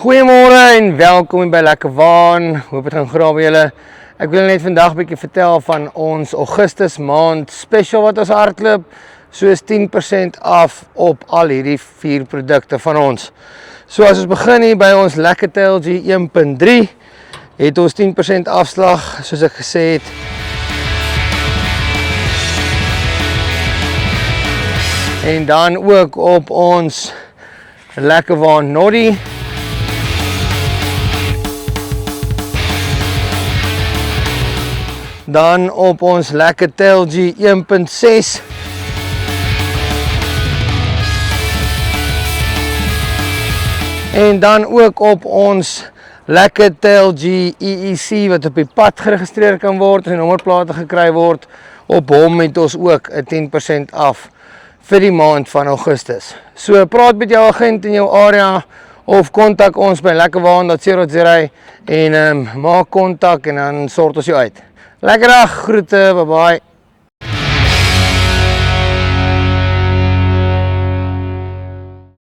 Goeiemôre en welkom by Lekker Waan. Hoop dit gaan goed by julle. Ek wil net vandag 'n bietjie vertel van ons Augustus maand special wat ons hardloop. Soos 10% af op al hierdie 4 produkte van ons. So as ons begin hier by ons Lekker TLG 1.3, het ons 10% afslag soos ek gesê het. En dan ook op ons Lekker Waan Noddy. Dan op ons Lekker TLG 1.6. En dan ook op ons Lekker TLG EEC wat op die pad geregistreer kan word en nommerplate gekry word. Op hom het ons ook 'n 10% af vir die maand van Augustus. So praat met jou agent in jou area of kontak ons by lekkerwaan.co.za en maak kontak en dan sort ons jou uit. Lekker dag, groete, bye bye.